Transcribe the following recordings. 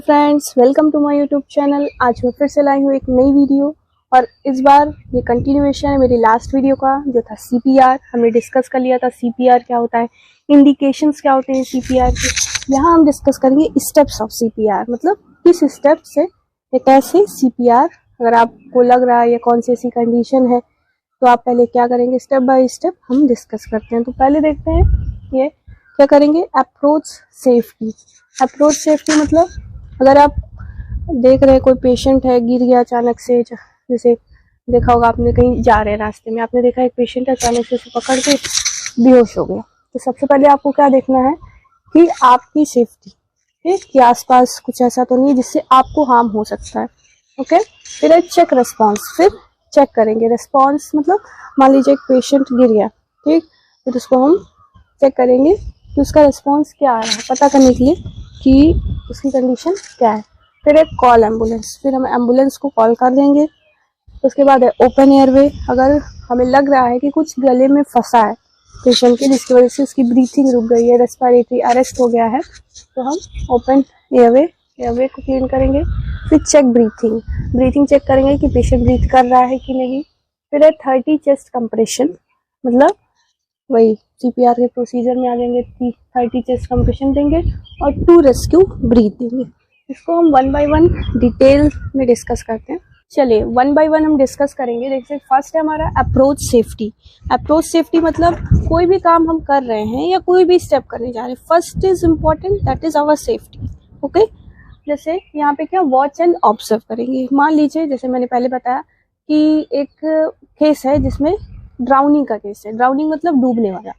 Friends, welcome to my YouTube channel. आज मैं फिर से लाई हूँ एक नई वीडियो और इस बार ये कंटिन्यूएशन है मेरी लास्ट वीडियो का जो था सीपीआर। हमने डिस्कस कर लिया था सीपीआर क्या होता है, इंडिकेशंस क्या होते हैं सीपीआर के। यहाँ हम डिस्कस करेंगे स्टेप्स ऑफ सीपीआर, मतलब किस स्टेप से या कैसे सीपीआर, अगर आपको लग रहा है या कौन सी ऐसी कंडीशन है तो आप पहले क्या करेंगे, स्टेप बाय स्टेप हम डिस्कस करते हैं। तो पहले देखते हैं ये क्या करेंगे, अप्रोच सेफ्टी। अप्रोच सेफ्टी मतलब अगर आप देख रहे हैं कोई पेशेंट है, गिर गया अचानक से, जैसे देखा होगा आपने, कहीं जा रहे हैं रास्ते में आपने देखा एक पेशेंट अचानक से उसे पकड़ के बेहोश हो गया, तो सबसे पहले आपको क्या देखना है कि आपकी सेफ्टी, ठीक, कि आसपास कुछ ऐसा तो नहीं जिससे आपको हार्म हो सकता है। ओके, फिर चेक रेस्पॉन्स, फिर चेक करेंगे रेस्पॉन्स, मतलब मान लीजिए एक पेशेंट गिर गया, ठीक, फिर उसको हम चेक करेंगे कि उसका रिस्पॉन्स क्या आ रहा है, पता करने के लिए कि उसकी कंडीशन क्या है। फिर एक कॉल एम्बुलेंस, फिर हम एम्बुलेंस को कॉल कर देंगे। उसके बाद है ओपन एयरवे, अगर हमें लग रहा है कि कुछ गले में फंसा है पेशेंट के जिसकी वजह से उसकी ब्रीथिंग रुक गई है, रेस्पिरेटरी अरेस्ट हो गया है, तो हम ओपन एयरवे को क्लीन करेंगे। फिर चेक ब्रीथिंग चेक करेंगे कि पेशेंट ब्रीथ कर रहा है कि नहीं। फिर है 30 चेस्ट कंप्रेशन, मतलब वही सीपीआर के प्रोसीजर में आ जाएंगे, 30 चेस्ट कंप्रेशन देंगे और 2 रेस्क्यू ब्रीथ देंगे। इसको हम 1 बाय 1 डिटेल में डिस्कस करते हैं। चलिए 1 बाय 1 हम डिस्कस करेंगे। देखिए फर्स्ट है हमारा अप्रोच सेफ्टी। अप्रोच सेफ्टी मतलब कोई भी काम हम कर रहे हैं या कोई भी स्टेप करने जा रहे हैं, first is important, that is our safety. Okay, जैसे यहाँ पे क्या, वॉच एंड ऑब्जर्व करेंगे। मान लीजिए जैसे मैंने पहले बताया कि एक केस है जिसमें ड्राउनिंग का केस है। ड्राउनिंग मतलब डूबने वाला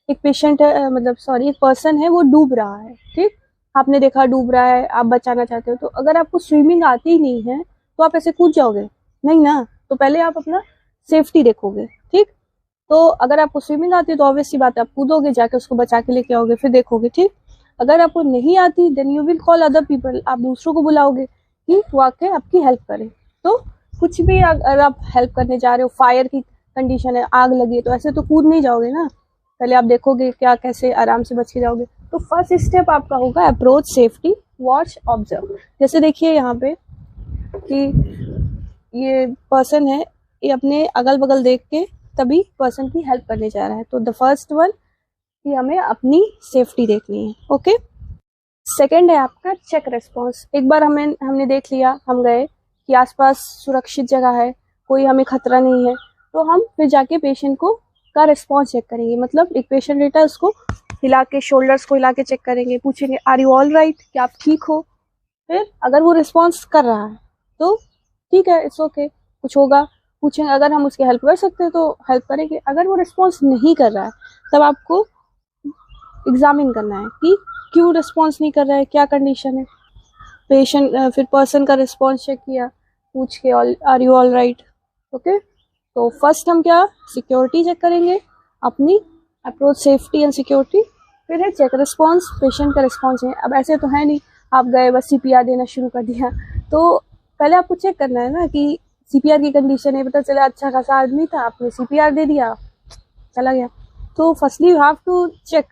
एक पेशेंट है, मतलब सॉरी, एक पर्सन है वो डूब रहा है, ठीक, आपने देखा डूब रहा है, आप बचाना चाहते हो, तो अगर आपको स्विमिंग आती ही नहीं है तो आप ऐसे कूद जाओगे नहीं ना, तो पहले आप अपना सेफ्टी देखोगे, ठीक। तो अगर आपको स्विमिंग आती है तो ऑब्वियस सी बात है आप कूदोगे, जाके उसको बचा के लेके आओगे, फिर देखोगे, ठीक। अगर आपको नहीं आती then you will call other people, आप दूसरों को बुलाओगे कि वो आके आपकी हेल्प करे। तो कुछ भी अगर आप हेल्प करने जा रहे हो, फायर की कंडीशन है, आग लगी है, तो ऐसे तो कूद नहीं जाओगे ना, पहले आप देखोगे क्या कैसे आराम से बच के जाओगे। तो फर्स्ट स्टेप आपका होगा अप्रोच सेफ्टी, वॉच ऑब्जर्व। जैसे देखिए यहाँ पे कि ये पर्सन है, ये अपने अगल बगल देख के तभी पर्सन की हेल्प करने जा रहा है, तो द फर्स्ट वन कि हमें अपनी सेफ्टी देखनी है। ओके, सेकंड है आपका चेक रेस्पॉन्स। एक बार हमने देख लिया, हम गए कि आसपास सुरक्षित जगह है, कोई हमें खतरा नहीं है, तो हम फिर जाके पेशेंट को का रिस्पॉन्स चेक करेंगे। मतलब एक पेशेंट रहता है, उसको हिला के, शोल्डर्स को हिला के चेक करेंगे, पूछेंगे आर यू ऑल राइट, क्या आप ठीक हो। फिर अगर वो रिस्पॉन्स कर रहा है तो ठीक है, इट्स ओके, कुछ होगा पूछेंगे, अगर हम उसकी हेल्प कर सकते हैं तो हेल्प करेंगे। अगर वो रिस्पॉन्स नहीं कर रहा है तब आपको एग्जामिन करना है कि क्यों रिस्पॉन्स नहीं कर रहा है, क्या कंडीशन है। पेशेंट फिर पर्सन का रिस्पॉन्स चेक किया, पूछ के are you all right. Okay, तो फर्स्ट हम क्या, सिक्योरिटी चेक करेंगे अपनी, अप्रोच सेफ्टी एंड सिक्योरिटी। फिर है चेक रिस्पॉन्स, पेशेंट का रिस्पॉन्स है। अब ऐसे तो है नहीं आप गए बस सीपीआर देना शुरू कर दिया, तो पहले आपको चेक करना है ना कि सीपीआर की कंडीशन है, पता चला अच्छा खासा आदमी था, आपने सीपीआर दे दिया, चला गया। तो firstly you have to check,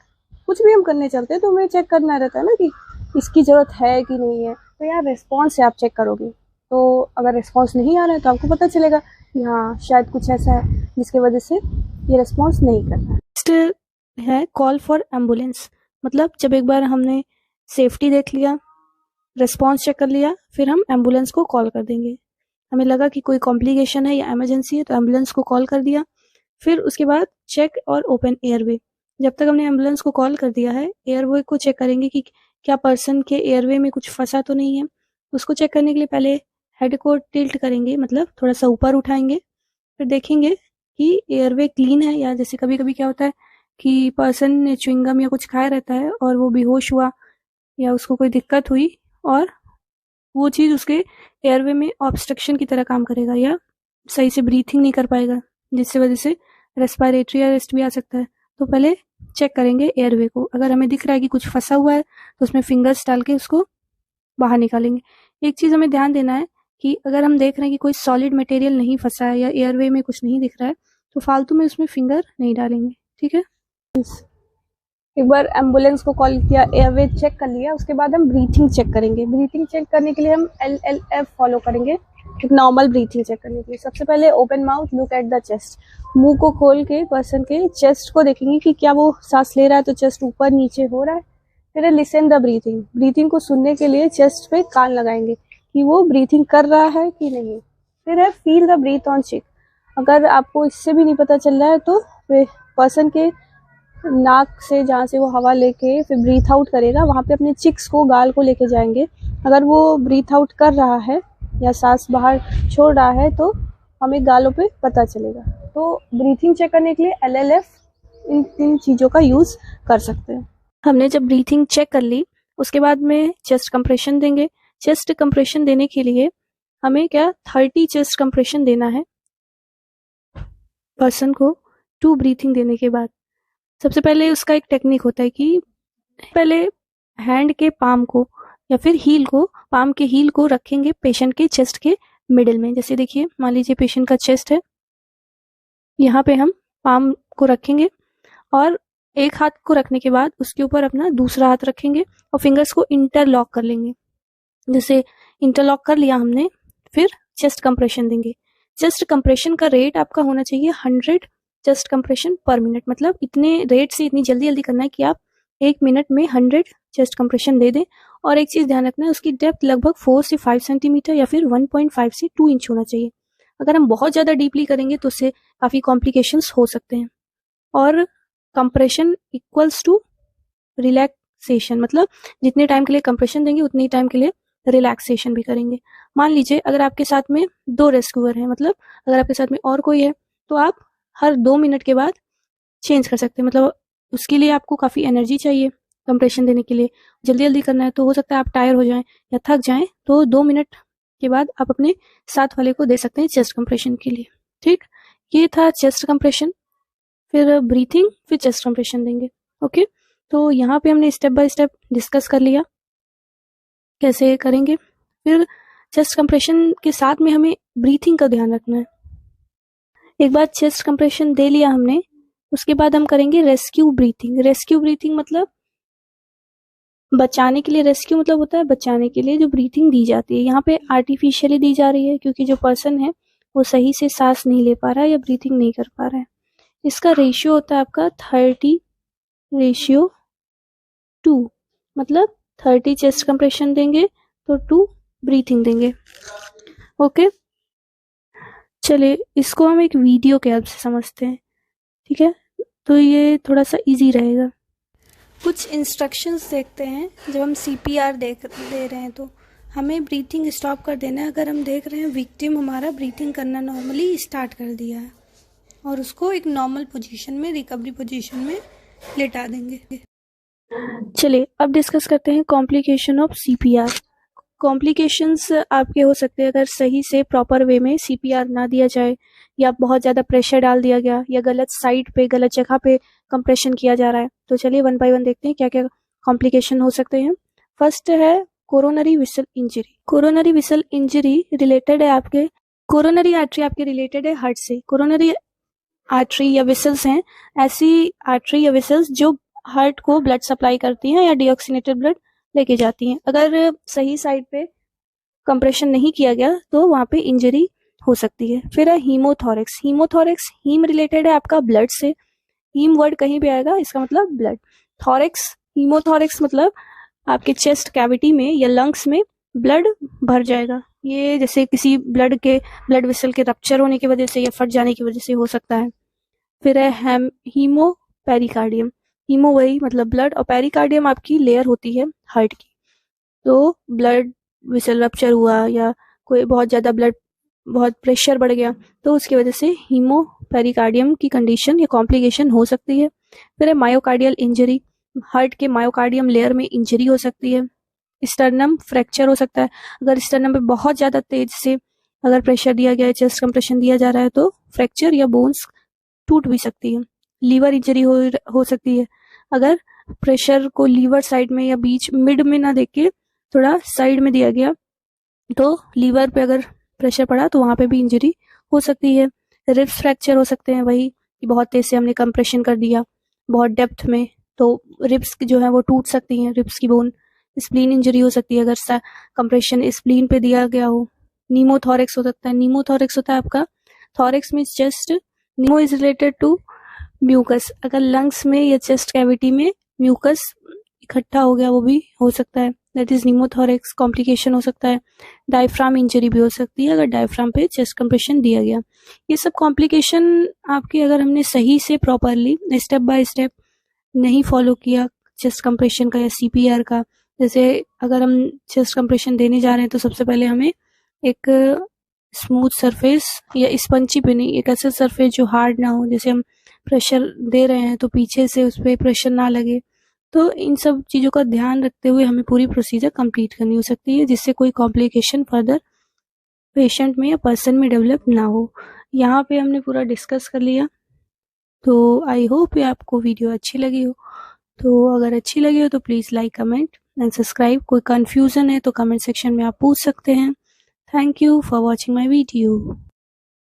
कुछ भी हम करने चलते हैं तो हमें चेक करना रहता है ना कि इसकी जरूरत है कि नहीं है। तो यार रिस्पॉन्स से आप चेक करोगे, तो अगर रिस्पॉन्स नहीं आ रहा है तो आपको पता चलेगा कि हाँ शायद कुछ ऐसा है जिसकी वजह से ये रिस्पॉन्स नहीं कर रहा है। नेक्स्ट है कॉल फॉर एम्बुलेंस। मतलब जब एक बार हमने सेफ्टी देख लिया, रिस्पॉन्स चेक कर लिया, फिर हम एम्बुलेंस को कॉल कर देंगे। हमें लगा कि कोई कॉम्प्लिकेशन है या इमरजेंसी है तो एम्बुलेंस को कॉल कर दिया। फिर उसके बाद चेक और ओपन एयरवे। जब तक हमने एम्बुलेंस को कॉल कर दिया है, एयरवे को चेक करेंगे कि क्या पर्सन के एयरवे में कुछ फंसा तो नहीं है। उसको चेक करने के लिए पहले हेड को टिल्ट करेंगे, मतलब थोड़ा सा ऊपर उठाएंगे, फिर देखेंगे कि एयरवे क्लीन है, या जैसे कभी कभी क्या होता है कि पर्सन ने च्युइंगम या कुछ खाया रहता है और वो बेहोश हुआ या उसको कोई दिक्कत हुई और वो चीज़ उसके एयरवे में ऑब्स्ट्रक्शन की तरह काम करेगा या सही से ब्रीथिंग नहीं कर पाएगा, जिससे वजह से रेस्पिरेटरी अरेस्ट भी आ सकता है। तो पहले चेक करेंगे एयरवे को, अगर हमें दिख रहा है कि कुछ फंसा हुआ है तो उसमें फिंगर्स डाल के उसको बाहर निकालेंगे। एक चीज़ हमें ध्यान देना है कि अगर हम देख रहे हैं कि कोई सॉलिड मटेरियल नहीं फंसा है या एयरवे में कुछ नहीं दिख रहा है तो फालतू में उसमें फिंगर नहीं डालेंगे, ठीक है। एक बार एम्बुलेंस को कॉल किया, एयरवे चेक कर लिया, उसके बाद हम ब्रीथिंग चेक करेंगे। ब्रीथिंग चेक करने के लिए हम LLF फॉलो करेंगे, एक नॉर्मल ब्रीथिंग चेक करने के लिए। सबसे पहले open mouth, look at the chest, मुंह को खोल के पर्सन के चेस्ट को देखेंगे कि क्या वो सांस ले रहा है, तो चेस्ट ऊपर नीचे हो रहा है। फिर लिसन द ब्रीथिंग, ब्रीथिंग को सुनने के लिए चेस्ट पे कान लगाएंगे कि वो ब्रीथिंग कर रहा है कि नहीं। फिर है फील द ब्रीथ ऑन चिक, अगर आपको इससे भी नहीं पता चल रहा है तो पर्सन के नाक से जहाँ से वो हवा लेके फिर ब्रीथ आउट करेगा, वहाँ पे अपने चिक्स को, गाल को लेके जाएंगे। अगर वो ब्रीथ आउट कर रहा है या सांस बाहर छोड़ रहा है तो हमें गालों पे पता चलेगा। तो ब्रीथिंग चेक करने के लिए LLF इन चीज़ों का यूज़ कर सकते हैं। हमने जब ब्रीथिंग चेक कर ली, उसके बाद में चेस्ट कंप्रेशन देंगे। चेस्ट कंप्रेशन देने के लिए हमें क्या 30 चेस्ट कंप्रेशन देना है पर्सन को 2 ब्रीथिंग देने के बाद। सबसे पहले उसका एक टेक्निक होता है कि पहले हैंड के पाम को या फिर हील को, पाम के हील को रखेंगे पेशेंट के चेस्ट के मिडिल में। जैसे देखिए, मान लीजिए पेशेंट का चेस्ट है, यहाँ पे हम पाम को रखेंगे और एक हाथ को रखने के बाद उसके ऊपर अपना दूसरा हाथ रखेंगे और फिंगर्स को इंटरलॉक कर लेंगे। जैसे इंटरलॉक कर लिया हमने, फिर चेस्ट कंप्रेशन देंगे। चेस्ट कंप्रेशन का रेट आपका होना चाहिए 100 चेस्ट कंप्रेशन पर मिनट, मतलब इतने रेट से इतनी जल्दी जल्दी करना है कि आप 1 मिनट में 100 चेस्ट कंप्रेशन दे दें। और एक चीज़ ध्यान रखना है, उसकी डेप्थ लगभग 4 से 5 सेंटीमीटर या फिर 1.5 से 2 इंच होना चाहिए। अगर हम बहुत ज़्यादा डीपली करेंगे तो उससे काफ़ी कॉम्प्लिकेशंस हो सकते हैं। और कंप्रेशन इक्वल्स टू रिलैक्सेशन, मतलब जितने टाइम के लिए कंप्रेशन देंगे उतने टाइम के लिए रिलैक्सेशन भी करेंगे। मान लीजिए अगर आपके साथ में 2 रेस्क्यूअर हैं, मतलब अगर आपके साथ में और कोई है तो आप हर 2 मिनट के बाद चेंज कर सकते हैं। मतलब उसके लिए आपको काफ़ी एनर्जी चाहिए कंप्रेशन देने के लिए, जल्दी जल्दी करना है, तो हो सकता है आप टायर हो जाएं या थक जाएं, तो 2 मिनट के बाद आप अपने साथ वाले को दे सकते हैं चेस्ट कंप्रेशन के लिए। ठीक, ये था चेस्ट कंप्रेशन। फिर ब्रीथिंग, फिर चेस्ट कंप्रेशन देंगे। ओके, तो यहाँ पे हमने स्टेप बाय स्टेप डिस्कस कर लिया कैसे करेंगे। फिर चेस्ट कंप्रेशन के साथ में हमें ब्रीथिंग का ध्यान रखना है। एक बार चेस्ट कंप्रेशन दे लिया हमने, उसके बाद हम करेंगे रेस्क्यू ब्रीथिंग। रेस्क्यू ब्रीथिंग मतलब बचाने के लिए, रेस्क्यू मतलब होता है बचाने के लिए जो ब्रीथिंग दी जाती है। यहाँ पे आर्टिफिशियली दी जा रही है क्योंकि जो पर्सन है वो सही से सांस नहीं ले पा रहा है या ब्रीथिंग नहीं कर पा रहा है। इसका रेशियो होता है आपका 30:2, मतलब 30 चेस्ट कंप्रेशन देंगे तो 2 ब्रीथिंग देंगे। ओके, चलिए इसको हम एक वीडियो के हेल्प से समझते हैं। ठीक है, तो ये थोड़ा सा इजी रहेगा। कुछ इंस्ट्रक्शंस देखते हैं। जब हम CPR दे रहे हैं तो हमें ब्रीथिंग स्टॉप कर देना है। अगर हम देख रहे हैं विक्टिम हमारा ब्रीथिंग करना नॉर्मली स्टार्ट कर दिया है, और उसको एक नॉर्मल पोजीशन में, रिकवरी पोजीशन में लेटा देंगे। चलिए अब डिस्कस करते हैं कॉम्प्लिकेशन ऑफ CPR। कॉम्प्लिकेशंस आपके हो सकते हैं अगर सही से प्रॉपर वे में CPR ना दिया जाए, या बहुत ज़्यादा प्रेशर डाल दिया गया, या गलत साइड पे, गलत जगह पे कंप्रेशन किया जा रहा है। तो चलिए 1 बाय 1 देखते हैं क्या क्या कॉम्प्लिकेशन हो सकते हैं। फर्स्ट है coronary whistle injury. Coronary whistle injury related है आपके, कोरोनरी आर्टरी आपके रिलेटेड है हार्ट से। कोरोनरी आर्टरी या विसल्स हैं ऐसी आर्टरी या विसल्स जो हार्ट को ब्लड सप्लाई करती हैं या डीऑक्सीनेटेड ब्लड लेके जाती हैं। अगर सही साइड पे कंप्रेशन नहीं किया गया तो वहाँ पे इंजरी हो सकती है। फिर है हीमोथोरेक्स। हीमोथोरेक्स हीम रिलेटेड है आपका ब्लड से। हीम वर्ड कहीं भी आएगा इसका मतलब ब्लड। थोरेक्स, हीमोथोरेक्स मतलब आपके चेस्ट कैविटी में या लंग्स में ब्लड भर जाएगा। ये जैसे किसी ब्लड वेसल के रप्चर होने की वजह से या फट जाने की वजह से हो सकता है। फिर है हीमो पेरिकार्डियम। हीमो वही मतलब ब्लड, और पेरिकार्डियम आपकी लेयर होती है हार्ट की। तो ब्लड वेसल रप्चर हुआ या कोई बहुत ज़्यादा ब्लड, बहुत प्रेशर बढ़ गया तो उसकी वजह से हीमो पेरिकार्डियम की कंडीशन या कॉम्प्लिकेशन हो सकती है। फिर है मायोकार्डियल इंजरी। हार्ट के मायोकार्डियम लेयर में इंजरी हो सकती है। स्टर्नम फ्रैक्चर हो सकता है। अगर स्टर्नम पे बहुत ज़्यादा तेज से अगर प्रेशर दिया गया है, चेस्ट कंप्रेशन दिया जा रहा है तो फ्रैक्चर या बोन्स टूट भी सकती है। लीवर इंजरी हो सकती है। अगर प्रेशर को लीवर साइड में या बीच मिड में ना देख के थोड़ा साइड में दिया गया तो लीवर पे अगर प्रेशर पड़ा तो वहाँ पे भी इंजरी हो सकती है। रिब्स फ्रैक्चर हो सकते हैं, वही कि बहुत तेज से हमने कंप्रेशन कर दिया बहुत डेप्थ में तो रिब्स जो है वो टूट सकती हैं, रिब्स की बोन। स्प्लीन इंजरी हो सकती है अगर कंप्रेशन स्प्लीन पे दिया गया हो। नीमोथोरेक्स हो सकता है। नीमोथोरेक्स होता है आपका, thorax means chest, pneumo is related to mucus. अगर लंग्स में या चेस्ट कैविटी में म्यूकस इकट्ठा हो गया वो भी हो सकता है, दैट इज न्यूमोथोरेक्स। कॉम्प्लिकेशन हो सकता है, डायफ्राम इंजरी भी हो सकती है अगर डायफ्राम पे चेस्ट कंप्रेशन दिया गया। ये सब कॉम्प्लिकेशन आपके अगर हमने सही से प्रॉपरली स्टेप बाय स्टेप नहीं फॉलो किया चेस्ट कंप्रेशन का या सीपीआर का, जैसे अगर हम चेस्ट कंप्रेशन देने जा रहे हैं तो सबसे पहले हमें एक स्मूथ सरफेस या स्पंची पे नहीं, एक ऐसा सरफेस जो हार्ड ना हो, जैसे हम प्रेशर दे रहे हैं तो पीछे से उस पर प्रेशर ना लगे। तो इन सब चीज़ों का ध्यान रखते हुए हमें पूरी प्रोसीजर कंप्लीट करनी हो सकती है, जिससे कोई कॉम्प्लिकेशन फर्दर पेशेंट में या पर्सन में डेवलप ना हो। यहाँ पे हमने पूरा डिस्कस कर लिया। तो आई होप ये आपको वीडियो अच्छी लगी हो। तो अगर अच्छी लगी हो तो please like, comment and subscribe. कोई कन्फ्यूज़न है तो कमेंट सेक्शन में आप पूछ सकते हैं। Thank you for watching my video.